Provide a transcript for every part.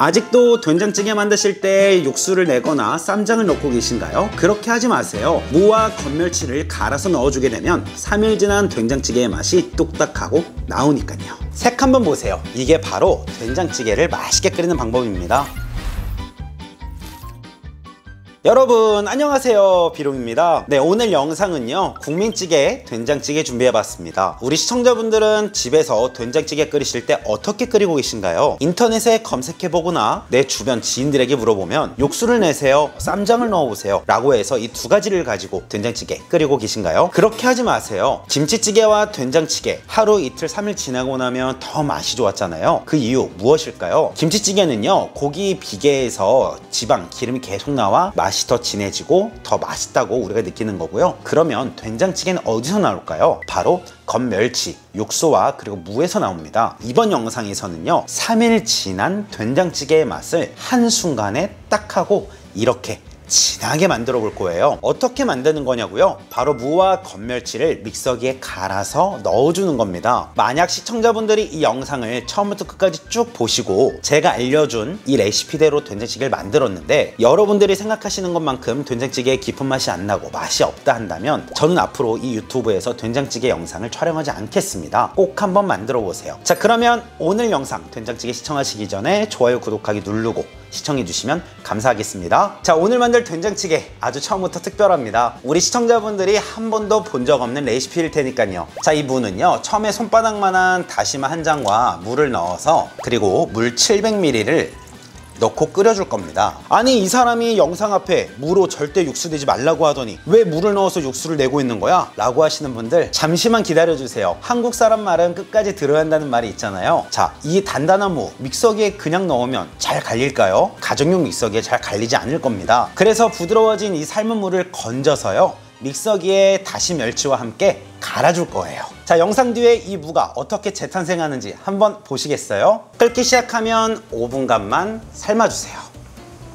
아직도 된장찌개 만드실 때 육수를 내거나 쌈장을 넣고 계신가요? 그렇게 하지 마세요. 무와 건멸치를 갈아서 넣어주게 되면 3일 지난 된장찌개의 맛이 뚝딱하고 나오니까요. 색 한번 보세요. 이게 바로 된장찌개를 맛있게 끓이는 방법입니다. 여러분 안녕하세요, 비룡입니다. 네, 오늘 영상은요 국민찌개 된장찌개 준비해봤습니다. 우리 시청자분들은 집에서 된장찌개 끓이실 때 어떻게 끓이고 계신가요? 인터넷에 검색해보거나 내 주변 지인들에게 물어보면 육수를 내세요, 쌈장을 넣어보세요 라고 해서 이 두 가지를 가지고 된장찌개 끓이고 계신가요? 그렇게 하지 마세요. 김치찌개와 된장찌개 하루 이틀 3일 지나고 나면 더 맛이 좋았잖아요. 그 이유 무엇일까요? 김치찌개는요 고기 비계에서 지방, 기름이 계속 나와 맛이 더 진해지고 더 맛있다고 우리가 느끼는 거고요. 그러면 된장찌개는 어디서 나올까요? 바로 건멸치, 육수와 그리고 무에서 나옵니다. 이번 영상에서는요 3일 지난 된장찌개의 맛을 한순간에 딱 하고 이렇게 진하게 만들어 볼 거예요. 어떻게 만드는 거냐고요? 바로 무와 건멸치를 믹서기에 갈아서 넣어주는 겁니다. 만약 시청자분들이 이 영상을 처음부터 끝까지 쭉 보시고 제가 알려준 이 레시피대로 된장찌개를 만들었는데 여러분들이 생각하시는 것만큼 된장찌개의 깊은 맛이 안 나고 맛이 없다 한다면 저는 앞으로 이 유튜브에서 된장찌개 영상을 촬영하지 않겠습니다. 꼭 한번 만들어 보세요. 자, 그러면 오늘 영상 된장찌개 시청하시기 전에 좋아요, 구독하기 누르고 시청해주시면 감사하겠습니다. 자, 오늘 만들 된장찌개 아주 처음부터 특별합니다. 우리 시청자분들이 한 번도 본 적 없는 레시피일 테니까요. 자, 이 무는요 처음에 손바닥만한 다시마 한 장과 물을 넣어서 그리고 물 700ml를 넣고 끓여줄 겁니다. 아니, 이 사람이 영상 앞에 무로 절대 육수 내지 말라고 하더니 왜 물을 넣어서 육수를 내고 있는 거야? 라고 하시는 분들 잠시만 기다려주세요. 한국 사람 말은 끝까지 들어야 한다는 말이 있잖아요. 자, 이 단단한 무 믹서기에 그냥 넣으면 잘 갈릴까요? 가정용 믹서기에 잘 갈리지 않을 겁니다. 그래서 부드러워진 이 삶은 무를 건져서요 믹서기에 다시 멸치와 함께 갈아줄 거예요. 자, 영상 뒤에 이 무가 어떻게 재탄생하는지 한번 보시겠어요? 끓기 시작하면 5분간만 삶아주세요.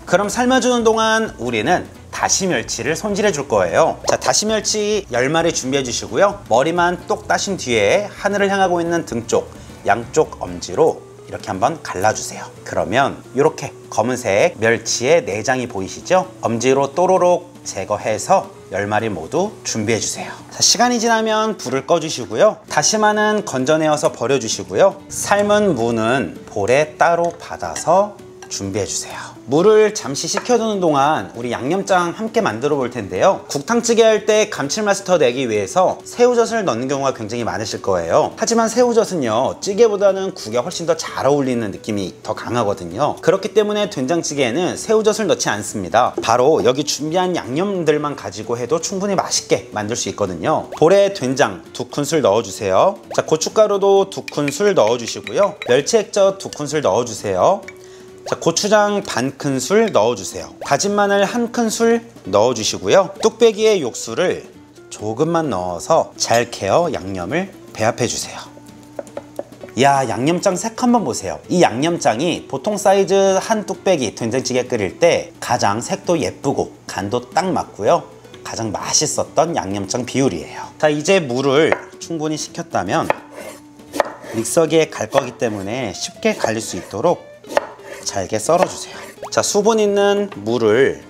그럼 삶아주는 동안 우리는 다시 멸치를 손질해 줄 거예요. 자, 다시 멸치 10마리 준비해 주시고요. 머리만 똑 따신 뒤에 하늘을 향하고 있는 등 쪽, 양쪽 엄지로 이렇게 한번 갈라주세요. 그러면 이렇게 검은색 멸치의 내장이 보이시죠? 엄지로 또로록 제거해서 10마리 모두 준비해주세요. 자, 시간이 지나면 불을 꺼주시고요. 다시마는 건져내어서 버려주시고요. 삶은 무는 볼에 따로 받아서 준비해주세요. 물을 잠시 식혀두는 동안 우리 양념장 함께 만들어 볼 텐데요. 국탕찌개 할 때 감칠맛을 더 내기 위해서 새우젓을 넣는 경우가 굉장히 많으실 거예요. 하지만 새우젓은요 찌개보다는 국에 훨씬 더 잘 어울리는 느낌이 더 강하거든요. 그렇기 때문에 된장찌개에는 새우젓을 넣지 않습니다. 바로 여기 준비한 양념들만 가지고 해도 충분히 맛있게 만들 수 있거든요. 볼에 된장 2큰술 넣어주세요. 자, 고춧가루도 2큰술 넣어주시고요. 멸치 액젓 2큰술 넣어주세요. 자, 고추장 반 큰술 넣어주세요. 다진 마늘 1큰술 넣어주시고요. 뚝배기에 육수를 조금만 넣어서 잘 개어 양념을 배합해주세요. 이야, 양념장 색 한번 보세요. 이 양념장이 보통 사이즈 한 뚝배기 된장찌개 끓일 때 가장 색도 예쁘고 간도 딱 맞고요. 가장 맛있었던 양념장 비율이에요. 자, 이제 물을 충분히 식혔다면 믹서기에 갈 거기 때문에 쉽게 갈릴 수 있도록 잘게 썰어주세요. 자, 수분 있는 물을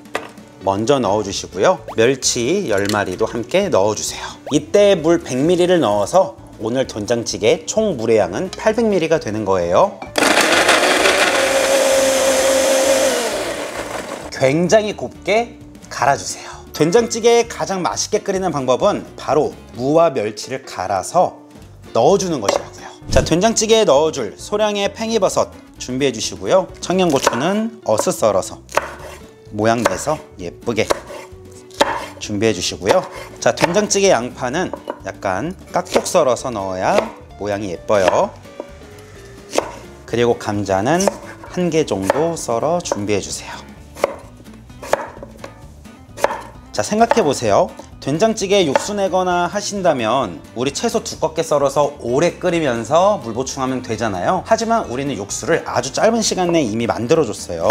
먼저 넣어주시고요. 멸치 10마리도 함께 넣어주세요. 이때 물 100ml를 넣어서 오늘 된장찌개 총 물의 양은 800ml가 되는 거예요. 굉장히 곱게 갈아주세요. 된장찌개 가장 맛있게 끓이는 방법은 바로 무와 멸치를 갈아서 넣어주는 것이라고요. 자, 된장찌개에 넣어줄 소량의 팽이버섯 준비해 주시고요. 청양고추는 어슷 썰어서 모양 내서 예쁘게 준비해 주시고요. 자, 된장찌개 양파는 약간 깍둑 썰어서 넣어야 모양이 예뻐요. 그리고 감자는 1개 정도 썰어 준비해 주세요. 자, 생각해 보세요. 된장찌개 육수 내거나 하신다면 우리 채소 두껍게 썰어서 오래 끓이면서 물 보충하면 되잖아요. 하지만 우리는 육수를 아주 짧은 시간 내에 이미 만들어 줬어요.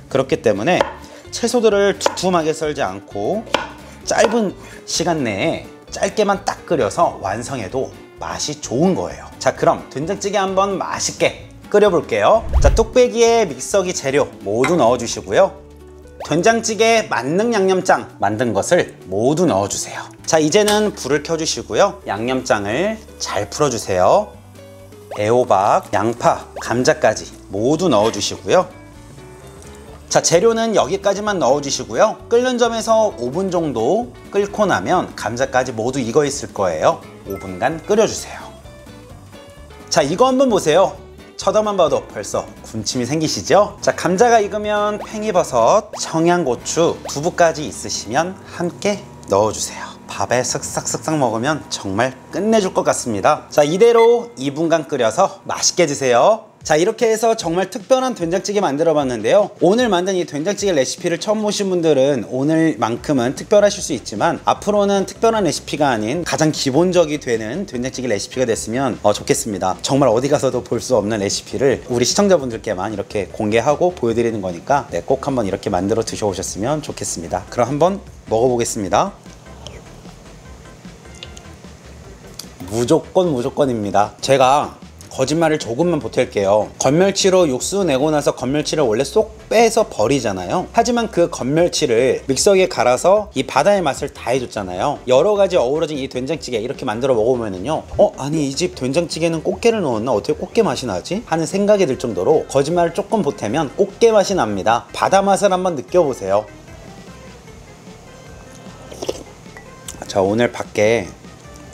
그렇기 때문에 채소들을 두툼하게 썰지 않고 짧은 시간 내에 짧게만 딱 끓여서 완성해도 맛이 좋은 거예요. 자, 그럼 된장찌개 한번 맛있게 끓여볼게요. 자, 뚝배기에 믹서기 재료 모두 넣어주시고요. 된장찌개 만능 양념장 만든 것을 모두 넣어주세요. 자, 이제는 불을 켜주시고요. 양념장을 잘 풀어주세요. 애호박, 양파, 감자까지 모두 넣어주시고요. 자, 재료는 여기까지만 넣어주시고요. 끓는 점에서 5분 정도 끓고 나면 감자까지 모두 익어 있을 거예요. 5분간 끓여주세요. 자, 이거 한번 보세요. 쳐다만 봐도 벌써 군침이 생기시죠? 자, 감자가 익으면 팽이버섯, 청양고추, 두부까지 있으시면 함께 넣어주세요. 밥에 쓱싹쓱싹 먹으면 정말 끝내줄 것 같습니다. 자, 이대로 2분간 끓여서 맛있게 드세요. 자, 이렇게 해서 정말 특별한 된장찌개 만들어 봤는데요. 오늘 만든 이 된장찌개 레시피를 처음 보신 분들은 오늘만큼은 특별하실 수 있지만 앞으로는 특별한 레시피가 아닌 가장 기본적이 되는 된장찌개 레시피가 됐으면 좋겠습니다. 정말 어디 가서도 볼 수 없는 레시피를 우리 시청자분들께만 이렇게 공개하고 보여드리는 거니까 꼭 한번 이렇게 만들어 드셔보셨으면 좋겠습니다. 그럼 한번 먹어보겠습니다. 무조건입니다. 제가 거짓말을 조금만 보탤게요. 건멸치로 육수 내고 나서 건멸치를 원래 쏙 빼서 버리잖아요. 하지만 그 건멸치를 믹서기에 갈아서 이 바다의 맛을 다 해줬잖아요. 여러 가지 어우러진 이 된장찌개 이렇게 만들어 먹으면은요, 아니 이 집 된장찌개는 꽃게를 넣었나? 어떻게 꽃게 맛이 나지? 하는 생각이 들 정도로 거짓말을 조금 보태면 꽃게 맛이 납니다. 바다 맛을 한번 느껴보세요. 자, 오늘 밖에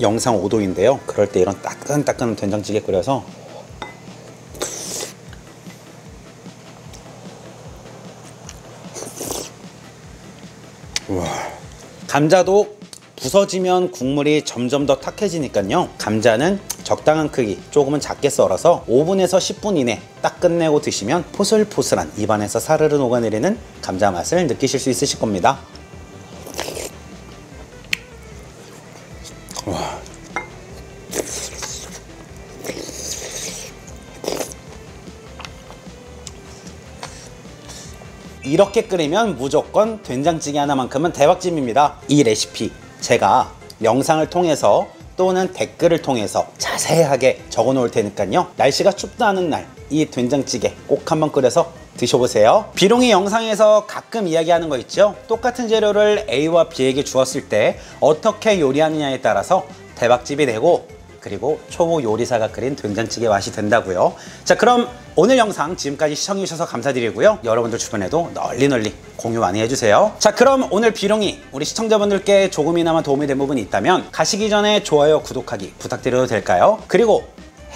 영상 5도인데요. 그럴 때 이런 따끈따끈한 된장찌개 끓여서 우와. 감자도 부서지면 국물이 점점 더 탁해지니까요. 감자는 적당한 크기, 조금은 작게 썰어서 5분에서 10분 이내 딱 끝내고 드시면 포슬포슬한 입안에서 사르르 녹아내리는 감자 맛을 느끼실 수 있으실 겁니다. 와. 이렇게 끓이면 무조건 된장찌개 하나만큼은 대박집입니다. 이 레시피 제가 영상을 통해서 또는 댓글을 통해서 자세하게 적어 놓을 테니까요. 날씨가 춥다 하는 날 이 된장찌개 꼭 한번 끓여서 드셔보세요. 비룡이 영상에서 가끔 이야기하는 거 있죠? 똑같은 재료를 A와 B에게 주었을 때 어떻게 요리하느냐에 따라서 대박집이 되고 그리고 초보 요리사가 끓인 된장찌개 맛이 된다고요. 자, 그럼 오늘 영상 지금까지 시청해주셔서 감사드리고요. 여러분들 주변에도 널리 공유 많이 해주세요. 자, 그럼 오늘 비룡이 우리 시청자분들께 조금이나마 도움이 된 부분이 있다면 가시기 전에 좋아요, 구독하기 부탁드려도 될까요? 그리고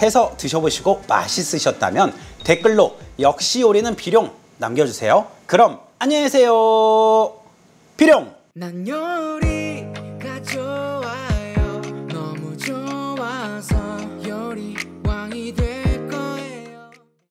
해서 드셔보시고 맛있으셨다면 댓글로 역시 요리는 비룡 남겨주세요. 그럼 안녕히 계세요. 비룡! 난 요리